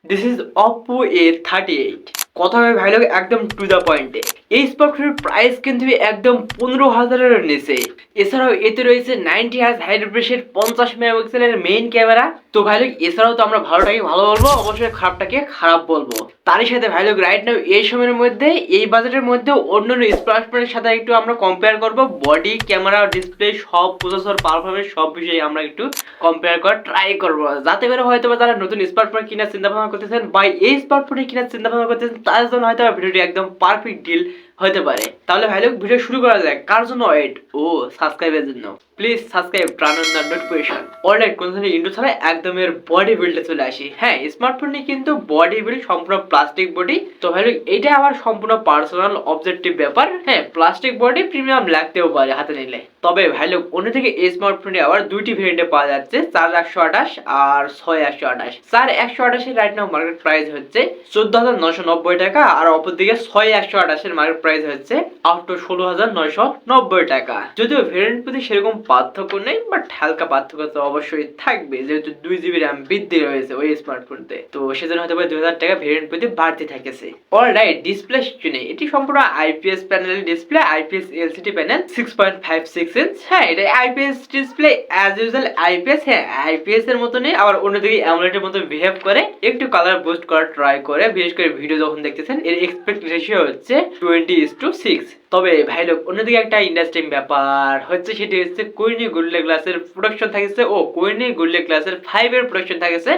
This is Oppo A38। কথা হবে ভাই লোক একদম টু দ্য পয়েন্টে। এই স্মার্টফোনের প্রাইস কিন্তু একদম 15,000-এর নিচে। এছাড়াও এতে রয়েছে 90 Hz হাই রিফ্রেশের 50 মেগাপিক্সেলের মেইন ক্যামেরা। তো ভাই লোক এছাড়াও তো আমরা ভালোটাকে ভালো বলবো, অবশ্যই খারাপটাকে খারাপ বলবো। তারই সাথে ভাই লোক রাইট নাও এই সময়ের মধ্যে এই বাজেটের মধ্যে অন্যান্য স্মার্টফোনের সাথে একটু আমরা কম্পেয়ার করব। বডি, ক্যামেরা, ডিসপ্লে, সব প্রসেসর, পারফরমেন্স সব বিষয়ে আমরা একটু কম্পেয়ার করার ট্রাই করবো, যাতে করে হয়তো যারা নতুন স্মার্টফোন কেনার চিন্তা ভাবনা করতেছেন বা এই স্মার্টফোনে কেনার চিন্তা ভাবনা করতেছেন তাদের জন্য হয়তো ভিডিওটি একদম পারফেক্ট ডিল হতে পারে। তাহলে ভাই লোক ভিডিও শুরু করা যায়। কার জন্য ওয়েট? ও সাবস্ক্রাইবের জন্য। Please subscribe, turn on the notification. Alright, কোন ধরনের ইন্ট্রো ছাড়া একদম এর বডি বিল্ডে চলে আসি। হ্যাঁ, স্মার্টফোনে কিন্তু বডি বিল্ড সম্পূর্ণ প্লাস্টিক বডি। তো ভাই লোক এইটা আমার সম্পূর্ণ পার্সোনাল অবজেক্টিভ ব্যাপার। হ্যাঁ, প্লাস্টিক বডি প্রিমিয়াম লাগতেও পারে হাতে নিলে। তবে ভাই লোক অন্যদিকে এই স্মার্টফোনে আবার দুইটি ভেরিয়েন্টে পাওয়া যাচ্ছে, 4128 আর 6128। 4128 এর রাইট নাও মার্কেট প্রাইস হচ্ছে 14,990 টাকা, আর অপরদিকে 6128 এর মার্কেট প্রাইস হচ্ছে আপ টু 16,990 টাকা। যদিও ভেরিয়েন্ট প্রতি সেরকম পার্থক্য নেই, বাট হালকা পার্থক্য তো অবশ্যই থাকবে, যেহেতু 2 GB র্যাম বৃদ্ধি রয়েছে ওই স্মার্টফোনতে। তো সেজন্য হয়তো 2000 টাকা ভেরিয়েন্ট প্রতি বাড়তি থাকেছে। অলরাইট, ডিসপ্লে শুনে এটি সম্পূর্ণ IPS panel display, IPS LCD panel 6.56 inch. হ্যাঁ, এটা IPS display as usual IPS. হ্যাঁ, আইপিএস এর মতনই, আবার অন্যদিকে অ্যামোলেডের মতো বিহেভ করে, একটু কালার বুস্ট করার ট্রাই করে। বিশেষ করে ভিডিও যখন দেখতেছেন এর এক্সপেক্ট রেশিও হচ্ছে 20:6। তবে ভাই লোক অন্যদিকে একটা ইন্টারেস্টিং ব্যাপার হচ্ছে, সেটি হচ্ছে কোহিনী গোরিল্লা গ্লাসের প্রোডাকশন থাকছে ও কোহিনী গোরিল্লা গ্লাসের 5 এর প্রোডাকশন থাকছে।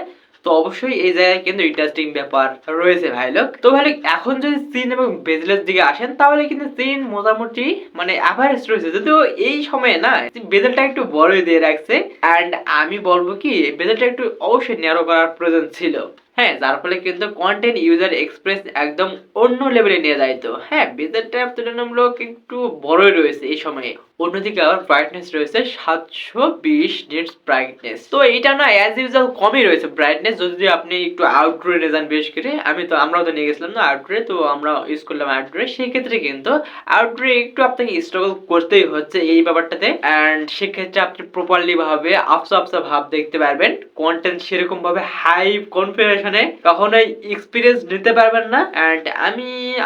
তো অবশ্যই এই জায়গায় কিন্তু ইন্টারেস্টিং ব্যাপার রয়েছে ভাই লোক। তো ভাই লোক এখন যদি সিন এবং বেজেলের দিকে আসেন তাহলে কিন্তু সিন মোটামুটি মানে অ্যাভারেজ রয়েছে, যদিও এই সময়ে না বেজেলটা একটু বড়ই দিয়ে রাখছে। অ্যান্ড আমি বলবো কি বেজেলটা একটু অবশ্যই ন্যারো করার প্রয়োজন ছিল। হ্যাঁ, যার ফলে কিন্তু কন্টেন্ট ইউজার এক্সপ্রেস একদম অন্য লেভেলে নিয়ে যায়। তো হ্যাঁ, বেজেলটা তুলনামূলক একটু বড়ই রয়েছে এই সময়ে। অন্যদিকে আবার ব্রাইটনেস রয়েছে 720 নিটস ব্রাইটনেস। তো এটা না অ্যাজ ইউজুয়াল কমই রয়েছে ব্রাইটনেস, যদি আপনি একটু আউটডোরে নিয়ে যান। বেশ করে আমরাও তো নিয়ে গেছিলাম না আউটডোরে, তো আমরা ইউজ করলাম আউটডোরে। সেই ক্ষেত্রে কিন্তু আউটডোরে একটু আপনাকে স্ট্রাগল করতেই হচ্ছে এই ব্যাপারটাতে। অ্যান্ড সেক্ষেত্রে আপনি প্রপারলি ভাবে আফসা আফসা ভাব দেখতে পারবেন। কন্টেন্ট সেরকম ভাবে হাই কনফিগারেশনে কখনোই এক্সপিরিয়েন্স নিতে পারবেন না। অ্যান্ড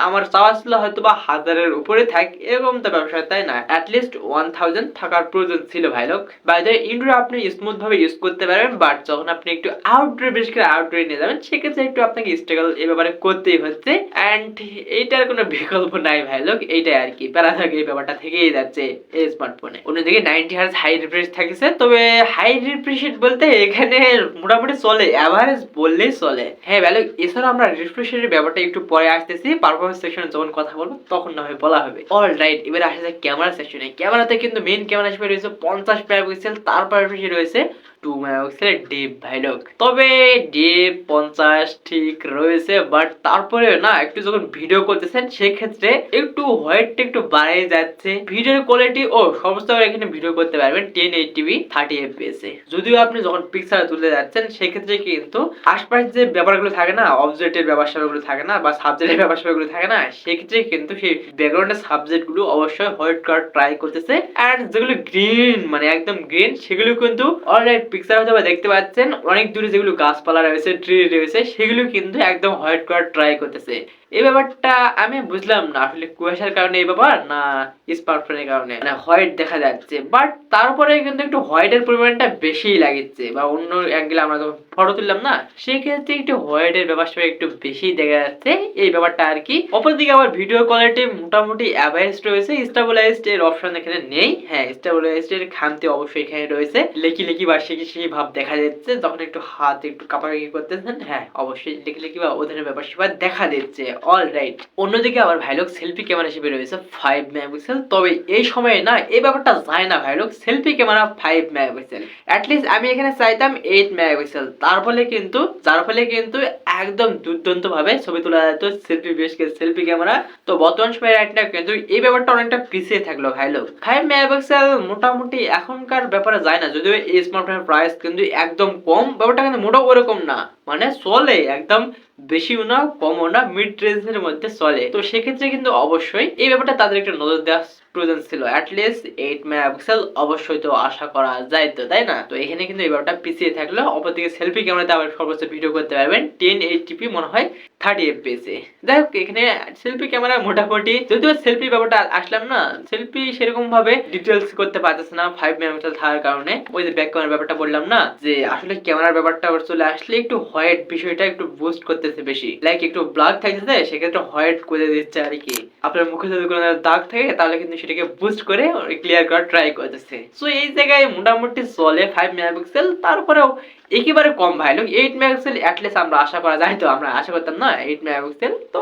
আমার চাওয়া ছিল হয়তো বা 1000-এর উপরে থাক, এরকম তো ব্যবসা তাই না, অ্যাটলিস্ট 1000 থাকার প্রয়োজন ছিল ভাই লোক। বাই দ্য ইনডোর আপনি স্মুথ ভাবে ইউজ করতে পারবেন, বাট যখন আপনি একটু আউটডোরে বেশ করে আউটডোরে নিয়ে যাবেন সেক্ষেত্রে একটু আপনাকে স্ট্রাগল এই ব্যাপারে করতেই হচ্ছে। অ্যান্ড এইটার কোনো বিকল্প নাই ভাই লোক, এইটাই আর কি প্যারা থাকে, এই ব্যাপারটা থেকেই যাচ্ছে এই স্মার্টফোনে। অন্যদিকে 90 Hz হাই রিফ্রেশ থাকছে। তবে হাই রিফ্রেশ বলতে এখানে মোটামুটি চলে, অ্যাভারেজ বললেই চলে। হ্যাঁ ভাই লোক, এছাড়া আমরা রিফ্রেশের ব্যাপারটা একটু পরে আসতেছি, পারফরমেন্স সেকশনে যখন কথা বলবো তখন না হয় বলা হবে। অলরাইট, এবার আসা যায় ক্যামেরা সেকশনে। ক্যামেরাতে কিন্তু মেইন ক্যামেরা হিসেবে রয়েছে 50 মেগাপিক্সেল, তার পাশাপাশি রয়েছে 2 মেগাপিক্সেলের ডিপ ভাই লোক। তবে ডিপ 50 ঠিক রয়েছে, বাট তারপরে না একটু যখন ভিডিও করতেছেন সেক্ষেত্রে একটু হোয়াইটটা একটু বাড়িয়ে যাচ্ছে। ভিডিওর কোয়ালিটি ও সমস্ত এখানে ভিডিও করতে পারবেন 1080p 30 fps এ। যদিও আপনি যখন পিক্সেল তুলে যাচ্ছেন সেক্ষেত্রে কিন্তু আশপাশ যে ব্যাপারগুলো থাকে না, অবজেক্টের ব্যাপারগুলো থাকে না বা সাবজেক্টের ব্যাপারগুলো থাকে না, সেক্ষেত্রে কিন্তু সেই ব্যাকগ্রাউন্ডের সাবজেক্ট গুলো অবশ্যই হোয়াইট করার ট্রাই করতেছে। এন্ড যেগুলো গ্রিন মানে একদম গ্রিন সেগুলো কিন্তু অলরাইট পিক্সেল হয়তো দেখতে পাচ্ছেন অনেক দূরে যেগুলো গাছপালা রয়েছে, ট্রি রয়েছে, সেগুলো কিন্তু একদম হোয়াইট করার ট্রাই করতেছে। এই ব্যাপারটা আমি বুঝলাম না আসলে কুয়াশার কারণে এই ব্যাপার না স্মার্টফোনের কারণে মানে হোয়াইট দেখা যাচ্ছে, বাট তারপরে কিন্তু একটু হোয়াইটের পরিমাণটা বেশিই লাগছে। বা অন্য অ্যাঙ্গেলে আমরা যখন ফটো তুললাম না সেই ক্ষেত্রে একটু হোয়াইটের ব্যাপারটা একটু বেশি দেখা যাচ্ছে এই ব্যাপারটা আর কি। অপরদিকে আবার ভিডিও কোয়ালিটি মোটামুটি অ্যাভারেজ রয়েছে, স্টেবিলাইজড এর অপশন এখানে নেই। হ্যাঁ, স্টেবিলাইজড এর খামতি অবশ্যই এখানে রয়েছে, লেকি লেকি বা সেই ভাব দেখা যাচ্ছে যখন একটু হাত একটু কাঁপাকাঁপি করতেছেন। হ্যাঁ, অবশ্যই লেকি লেকি বা ওদের ব্যাপার সেবা দেখা দিচ্ছে। অলরাইট, অন্যদিকে আবার ভাইলোক সেলফি ক্যামেরা হিসেবে রয়েছে 5 মেগাপিক্সেল। তবে এই সময়ে না এই ব্যাপারটা যায় না ভাইলোক, সেলফি ক্যামেরা 5 মেগাপিক্সেল, অ্যাটলিস্ট আমি এখানে চাইতাম 8 মেগাপিক্সেল। যার ফলে কিন্তু একদম দুর্দান্ত ভাবে ছবি তোলা যেত সেলফি বেশ সেলফি ক্যামেরা। তো বর্তমান সময়ে রাইট না কিন্তু এই ব্যাপারটা অনেকটা পিছিয়ে থাকলো ভাইলোক। 5 মেগাপিক্সেল মোটামুটি এখনকার ব্যাপারে যায় না, যদিও এই স্মার্টফোনের প্রাইস কিন্তু একদম কম। ব্যাপারটা কিন্তু মোটাও ওরকম না, মানে চলে একদম বেশিও না কমও না, মিড রেঞ্জের মধ্যে চলে। তো সেক্ষেত্রে কিন্তু অবশ্যই এই ব্যাপারটা তাদের একটু নজর দেওয়া ট্রোজান ছিল, অ্যাটলিস্ট 8 মেগাপিক্সেল অবশ্যই তো আশা করা যায় তো, তাই না? তো এখানে কিন্তু এই ব্যাপারটা পিছিয়ে থাকলো। অপরদিকে সেলফি ক্যামেরাতে আবার সর্বোচ্চ ভিডিও করতে পারবেন 1080p মনে হয় 30 fps এ। যাই হোক, এখানে সেলফি ক্যামেরা মোটামুটি, যদিও সেলফি ব্যাপারটা আসলাম না, সেলফি সেরকম ভাবে ডিটেলস করতে পারতেছে না 5 মেগাপিক্সেল থাকার কারণে। ওই যে ব্যাক ক্যামেরার ব্যাপারটা বললাম না, যে আসলে ক্যামেরার ব্যাপারটা আবার চলে আসলে একটু হোয়াইট বিষয়টা একটু বুস্ট করতেছে বেশি, লাইক একটু ব্ল্যাক থাকতেছে সেক্ষেত্রে হোয়াইট করে দিচ্ছে আর কি। আপনার মুখে যদি কোনো দাগ থাকে তাহলে কিন্তু সেটাকে বুস্ট করে ক্লিয়ার করার ট্রাই করতেছে। সো এই জায়গায় মোটামুটি চলে 5 মেগাপিক্সেল, তারপরেও একেবারে কম ভাই লোক 8 মেগাপিক্সেল অ্যাটলিস্ট আমরা আশা করা যায়, তো আমরা আশা করতাম না 8 মেগাপিক্সেল, তো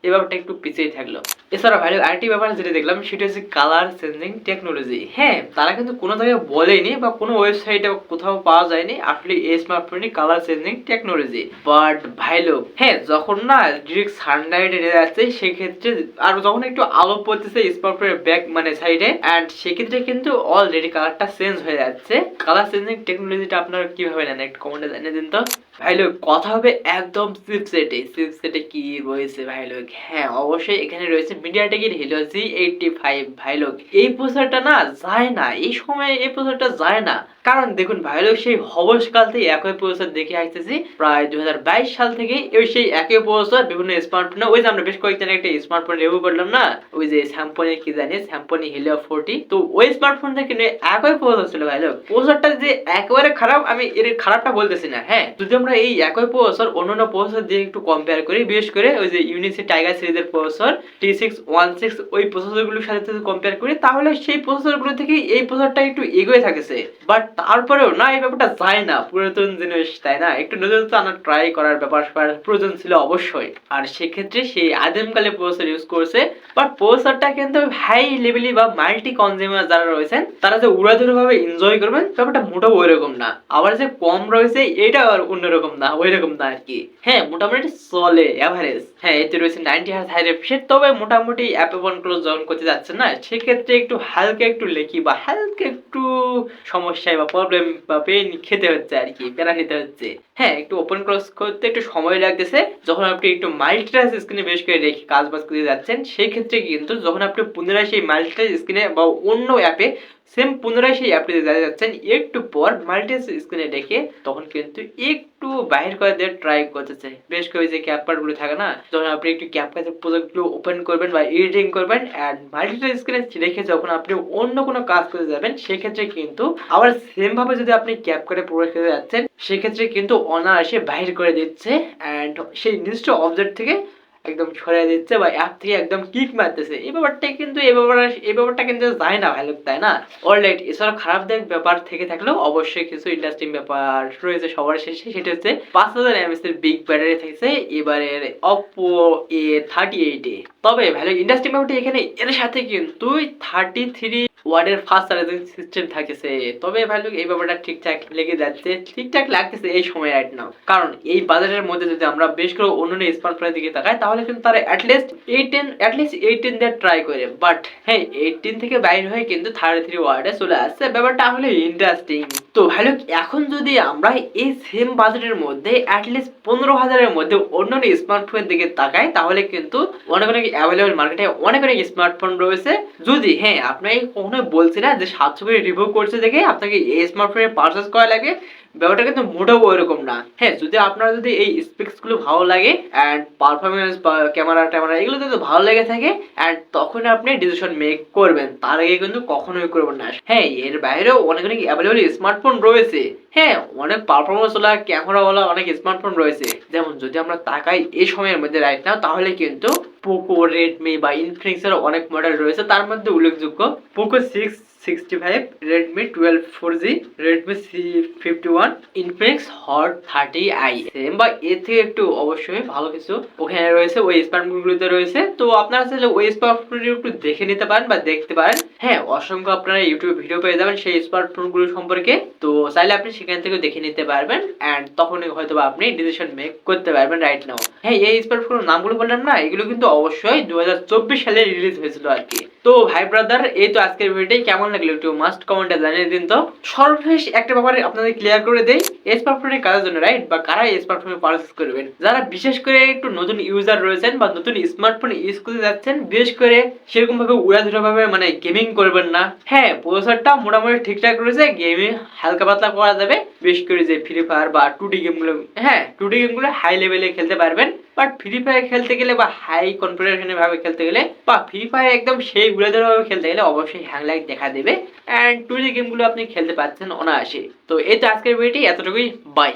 এই ব্যাপারটা একটু পিছিয়ে থাকলো। এছাড়া ভাই আরেকটি ব্যাপার যেটা দেখলাম সেটা হচ্ছে কালার চেঞ্জিং টেকনোলজি। হ্যাঁ, তারা কিন্তু কোনো জায়গায় বলেনি বা কোনো ওয়েবসাইটে কোথাও পাওয়া যায়নি আসলে এই স্মার্টফোনে কালার চেঞ্জিং টেকনোলজি। বাট ভাই লোক, হ্যাঁ, যখন না ডিরেক্ট সানলাইট এনে যাচ্ছে সেক্ষেত্রে, আর যখন একটু আলো পড়তেছে স্মার্টফোনের ব্যাক মানে সাইডে, এন্ড সেক্ষেত্রে কিন্তু অলরেডি কালারটা চেঞ্জ হয়ে যাচ্ছে। কালার চেঞ্জিং টেকনোলজিটা আপনারা কিভাবে নেন একটু কমেন্টে জানিয়ে দিন তো। ভাই লোক, কথা হবে একদম চিপসেটে। চিপসেটে কি রয়েছে ভাই লোক? হ্যাঁ, অবশ্যই এখানে রয়েছে মিডিয়াটেকের হিলিও G85 ভাই লোক। এই প্রসেসরটা না যায় না, এই সময় এই প্রসেসরটা যায় না। কারণ দেখুন ভাই লোক, সেই হবসকাল থেকে একই প্রসেসর দেখে আসতেছি প্রায় 2022 সাল থেকে। সেই একই প্রসেসর বিভিন্ন স্মার্টফোনে, ওই যে আমরা বেশ কয়েকদিন একটা স্মার্টফোন রিভিউ করলাম না, ওই যে স্যামসং কি জানি স্যামসং হিলিও 40, তো ওই স্মার্টফোনটা কিন্তু একই প্রসেসর ছিল ভাই লোক। প্রসেসরটা যে একেবারে খারাপ আমি এর খারাপটা বলতেছি না, হ্যাঁ, যদি আমরা এই একই প্রসেসর অন্যান্য প্রসেসর দিয়ে একটু কম্পেয়ার করি, বিশেষ করে ওই যে ইউনিসি টাইগার সিরিজের প্রসেসর T616 ওই প্রসেসরগুলোর সাথে যদি কম্পেয়ার করি, তাহলে সেই প্রসেসরগুলো থেকে এই প্রসেসরটা একটু এগিয়ে থাকেছে। বাট তারপরেও না, এই ব্যাপারটা যায় না, পুরাতন জিনিস তাই না, একটু নতুন আনার ট্রাই করার ব্যাপার প্রয়োজন ছিল অবশ্যই। আর সেক্ষেত্রে সেই আদিমকালে প্রসেসর ইউজ করছে, বাট প্রসেসরটা কিন্তু হাই লেভেলি বা মাল্টি কনজিউমার যারা রয়েছেন তারা যে উড়াধুরা ভাবে এনজয় করবেন ব্যাপারটা মোটেও ওইরকম না। আবার যে কম রয়েছে এটা আর অন্যরকম না, ওইরকম না আর কি। হ্যাঁ, মোটামুটি চলে এভারেজ। হ্যাঁ, এতে রয়েছে 90 হার্জ হাই রিফ্রেশ, তবে মোটামুটি অ্যাপে ওয়ান ক্লোজ যখন করতে যাচ্ছে না, সেক্ষেত্রে একটু হালকা একটু লেখি বা হালকা একটু সমস্যায় বা প্রবলেম বা পেন খেতে হচ্ছে আর কি, প্যারা নিতে হচ্ছে। হ্যাঁ, একটু ওপেন ক্লোজ করতে একটু সময় লাগতেছে। যখন আপনি একটু মাল্টিটাচ স্ক্রিনে বেশ করে রেখে কাজ বাজ করে যাচ্ছেন, সেই ক্ষেত্রে কিন্তু যখন আপনি পুনরায় সেই মাল্টিটাচ স্ক্রিনে বা অন্য অ্যাপে সেম পুনরায় সেই অ্যাপটিতে যাচ্ছেন, একটু পর মাল্টিটাচ স্ক্রিনে রেখে তখন কিন্তু একটু বাইরে করে দিয়ে ট্রাই করতেছে। বেশ করে যে ক্যাপকাট গুলো থাকে না, যখন আপনি একটু ক্যাপকাটের প্রজেক্ট গুলো ওপেন করবেন বা এডিটিং করবেন এন্ড মাল্টিটাচ স্ক্রিনে রেখে যখন আপনি অন্য কোনো কাজ করে যাবেন, সেক্ষেত্রে কিন্তু আবার সেম ভাবে যদি আপনি ক্যাপকাটে প্রবেশ করে যাচ্ছেন, সেক্ষেত্রে কিন্তু অনায়াসে বাইর করে দিচ্ছে এন্ড সেই নির্দিষ্ট অবজেক্ট থেকে একদম ছড়িয়ে দিচ্ছে বা অ্যাপ থেকে একদম কিক মারতেছে। এই ব্যাপারটা কিন্তু যায় না ভাই লোক, তাই না? অলরাইট, এছাড়া খারাপ ব্যাপার থেকে থাকলেও অবশ্যই কিছু ইন্টারেস্টিং ব্যাপার রয়েছে সবার শেষে, সেটা হচ্ছে 5000 mAh এর বিগ ব্যাটারি থাকছে এবারের Oppo A38 এ। তবে ভালো ইন্টারেস্টিং ব্যাপারটা এখানে এর সাথে কিন্তু 33 ওয়াটের ফাস্ট চার্জিং সিস্টেম থাকছে। তবে ভালো এই ব্যাপারটা ঠিকঠাক লেগে যাচ্ছে, ঠিকঠাক লাগতেছে এই সময় রাইট নাও। কারণ এই বাজারের মধ্যে যদি আমরা বেশ করে অন্যান্য স্মার্টফোনের দিকে তাকাই, তাহলে কিন্তু তারা অ্যাটলিস্ট 18 দিয়ে ট্রাই করে। বাট হ্যাঁ, 18 থেকে বাইরে হয়ে কিন্তু 33 ওয়াটে চলে আসছে। ব্যাপারটা আসলে ইন্টারেস্টিং। তো ভালো, এখন যদি আমরা এই সেম বাজেটের মধ্যে অ্যাটলিস্ট 15,000-এর মধ্যে অন্যান্য স্মার্টফোনের দিকে তাকাই, তাহলে কিন্তু অনেক অনেক অ্যাভেলেবল মার্কেটে অনেক অনেক স্মার্টফোন রয়েছে। যদি হ্যাঁ, আপনাকে কখনোই বলছি না যে 700 করে রিভিউ করছে দেখে আপনাকে এই স্মার্টফোনে পারচেজ করা লাগে, ব্যাপারটা কিন্তু মোটেও ওইরকম না। হ্যাঁ, যদি আপনার যদি এই স্পেক্স গুলো ভালো লাগে এন্ড পারফরমেন্স বা ক্যামেরা ট্যামেরা এগুলো যদি ভালো লেগে থাকে এন্ড তখন আপনি ডিসিশন মেক করবেন, তার আগে কিন্তু কখনোই করবেন না। হ্যাঁ, এর বাইরেও অনেক অনেক অ্যাভেলেবল স্মার্টফোন রয়েছে। হ্যাঁ, অনেক পারফরমেন্স ওলা ক্যামেরা ওলা অনেক স্মার্টফোন রয়েছে। যেমন যদি আমরা তাকাই এই সময়ের মধ্যে রাইট নাও, তাহলে কিন্তু পোকো, রেডমি বা ইনফিনিক্স এর অনেক মডেল রয়েছে। তার মধ্যে উল্লেখযোগ্য Poco 665, Redmi 12 4G, Redmi C51, Infinix hot 30i same বা এর থেকে একটু অবশ্যই ভালো কিছু ওখানে রয়েছে, ওই স্মার্টফোনগুলোতে রয়েছে। তো আপনারা চাইলে ওই স্মার্টফোনগুলো একটু দেখে নিতে পারেন বা দেখতে পারেন। হ্যাঁ, অসংখ্য আপনারা ইউটিউবে ভিডিও পেয়ে যাবেন সেই স্মার্টফোনগুলো সম্পর্কে, তো চাইলে আপনি সেখান থেকে দেখে নিতে পারবেন এন্ড তখনই হয়তো আপনি ডিসিশন মেক করতে পারবেন রাইট নাও। হ্যাঁ, এই স্মার্টফোনের নামগুলো বললাম না, এগুলো কিন্তু অবশ্যই 2024 সালে রিলিজ হয়েছিল আর কি। তো ভাই ব্রাদার, এই তো আজকের ভিডিওটি কেমন লাগলো একটু মাস্ট কমেন্টে জানিয়ে দিন। তো সর্বশেষ একটা ব্যাপারে আপনাদের ক্লিয়ার করে দেই, এই স্মার্টফোনের কাজের জন্য রাইট, বা কারা এই স্মার্টফোন পারচেজ করবেন, যারা বিশেষ করে একটু নতুন ইউজার রয়েছেন বা নতুন স্মার্টফোন ইউজ করতে যাচ্ছেন, বিশেষ করে সেরকম ভাবে উড়াধুরা ভাবে মানে গেমিং করবেন না। হ্যাঁ, প্রসেসরটা মোটামুটি ঠিকঠাক রয়েছে, গেমিং হালকা পাতলা করা যাবে, বিশেষ করে যে ফ্রি ফায়ার বা 2D গেমগুলো, হ্যাঁ 2D গেমগুলো হাই লেভেলে খেলতে পারবেন। বাট ফ্রি ফায়ার খেলতে গেলে বা হাই কনফিগারেশনে ভাবে খেলতে গেলে বা ফ্রি ফায়ার একদম সেই উড়াধুরা ভাবে খেলতে গেলে অবশ্যই হ্যাং লাইট দেখা দেবে। অ্যান্ড 2D গেমগুলো আপনি খেলতে পারছেন অনায়াসে। তো এই তো আজকের ভিডিওটি এতটুকুই, বাই।